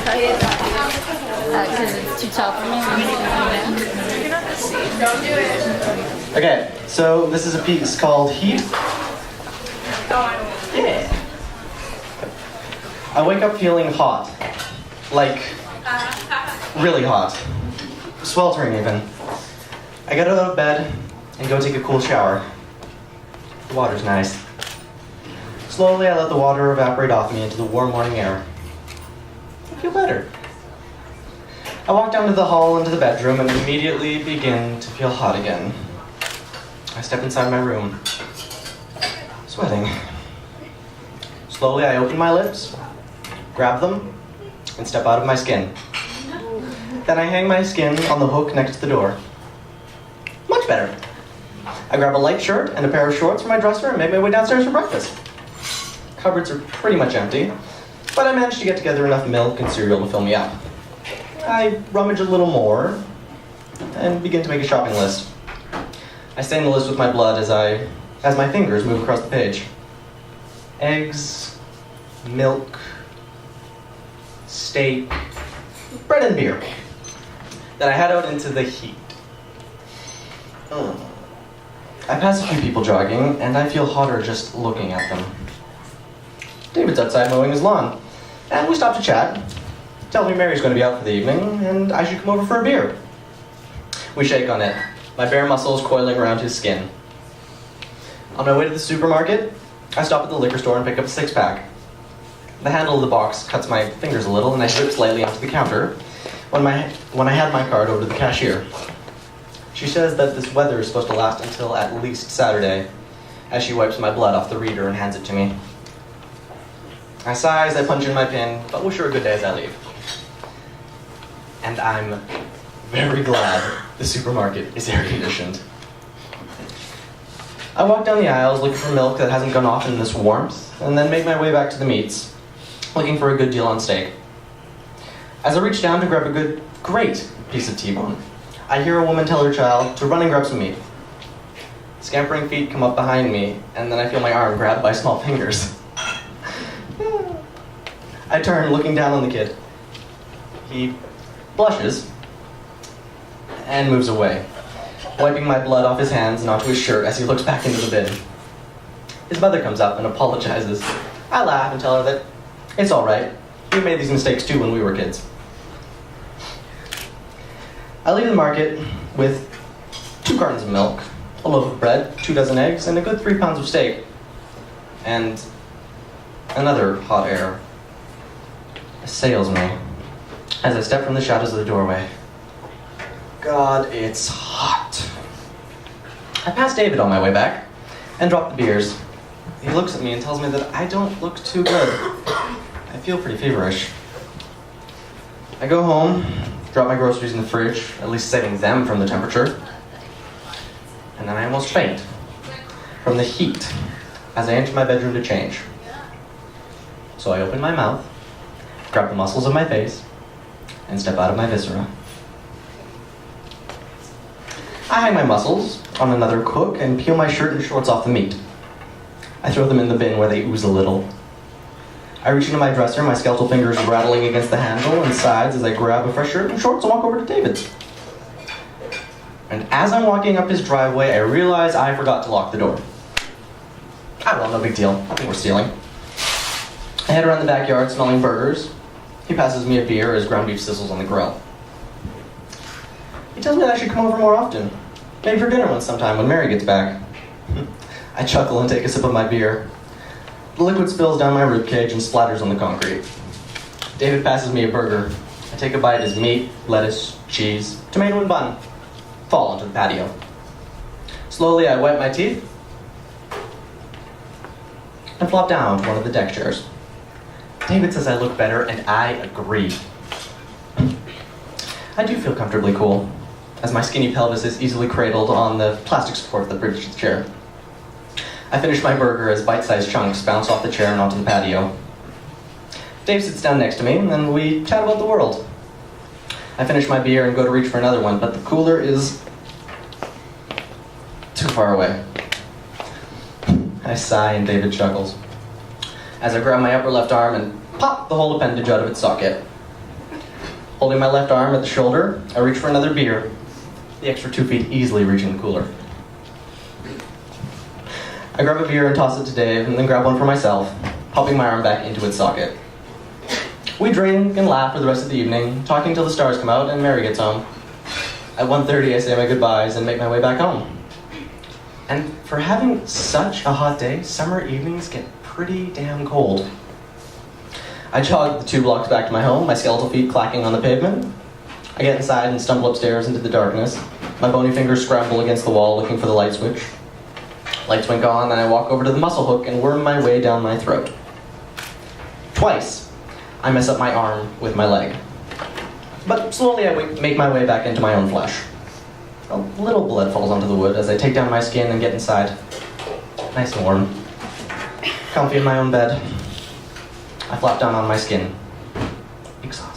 Because it's too tall for me. Okay, so this is a piece called Heat. Yeah. I wake up feeling hot. Like, really hot. Sweltering even. I get out of bed and go take a cool shower. The water's nice. Slowly, I let the water evaporate off me into the warm morning air. I feel better. I walk down to the hall into the bedroom and immediately begin to feel hot again. I step inside my room, sweating. Slowly, I open my lips, grab them, and step out of my skin. Then I hang my skin on the hook next to the door. Much better. I grab a light shirt and a pair of shorts from my dresser and make my way downstairs for breakfast. Cupboards are pretty much empty, but I managed to get together enough milk and cereal to fill me up. I rummage a little more and begin to make a shopping list. I stain the list with my blood as my fingers move across the page. Eggs, milk, steak, bread and beer. Then I head out into the heat. I pass a few people jogging, and I feel hotter just looking at them. David's outside mowing his lawn, and we stop to chat. Tells me Mary's going to be out for the evening, and I should come over for a beer. We shake on it, my bare muscles coiling around his skin. On my way to the supermarket, I stop at the liquor store and pick up a six-pack. The handle of the box cuts my fingers a little, and I slip slightly onto the counter when I hand my card over to the cashier. She says that this weather is supposed to last until at least Saturday, as she wipes my blood off the reader and hands it to me. I sigh as I punch in my pin, but wish her a good day as I leave. And I'm very glad the supermarket is air-conditioned. I walk down the aisles looking for milk that hasn't gone off in this warmth, and then make my way back to the meats, looking for a good deal on steak. As I reach down to grab a great piece of T-bone, I hear a woman tell her child to run and grab some meat. Scampering feet come up behind me, and then I feel my arm grabbed by small fingers. I turn, looking down on the kid. He blushes and moves away, wiping my blood off his hands and onto his shirt as he looks back into the bin. His mother comes up and apologizes. I laugh and tell her that it's all right. We made these mistakes too when we were kids. I leave the market with 2 cartons of milk, a loaf of bread, 2 dozen eggs, and a good 3 pounds of steak. And another hot air assails me as I step from the shadows of the doorway. God, it's hot. I pass David on my way back and drop the beers. He looks at me and tells me that I don't look too good. I feel pretty feverish. I go home, drop my groceries in the fridge, at least saving them from the temperature. And then I almost faint from the heat as I enter my bedroom to change. So I open my mouth, grab the muscles of my face, and step out of my viscera. I hang my muscles on another hook and peel my shirt and shorts off the meat. I throw them in the bin where they ooze a little. I reach into my dresser, my skeletal fingers rattling against the handle and sides as I grab a fresh shirt and shorts and walk over to David's. And as I'm walking up his driveway, I realize I forgot to lock the door. Ah, well, no big deal. I think we're stealing. I head around the backyard smelling burgers. He passes me a beer as ground beef sizzles on the grill. He tells me that I should come over more often. Maybe for dinner sometime when Mary gets back. I chuckle and take a sip of my beer. The liquid spills down my ribcage and splatters on the concrete. David passes me a burger. I take a bite as meat, lettuce, cheese, tomato, and bun fall onto the patio. Slowly, I wipe my teeth and flop down to one of the deck chairs. David says I look better, and I agree. I do feel comfortably cool, as my skinny pelvis is easily cradled on the plastic support that bridges the chair. I finish my burger as bite-sized chunks bounce off the chair and onto the patio. Dave sits down next to me, and then we chat about the world. I finish my beer and go to reach for another one, but the cooler is too far away. I sigh and David chuckles as I grab my upper left arm and pop the whole appendage out of its socket. Holding my left arm at the shoulder, I reach for another beer, the extra 2 feet easily reaching the cooler. I grab a beer and toss it to Dave, and then grab one for myself, popping my arm back into its socket. We drink and laugh for the rest of the evening, talking till the stars come out and Mary gets home. At 1:30, I say my goodbyes and make my way back home. And for having such a hot day, summer evenings get pretty damn cold. I jog the 2 blocks back to my home, my skeletal feet clacking on the pavement. I get inside and stumble upstairs into the darkness. My bony fingers scramble against the wall looking for the light switch. Lights wink on, and I walk over to the muscle hook and worm my way down my throat. Twice, I mess up my arm with my leg. But slowly I make my way back into my own flesh. A little blood falls onto the wood as I take down my skin and get inside. Nice and warm. Comfy in my own bed. I flop down on my skin. Exhausted.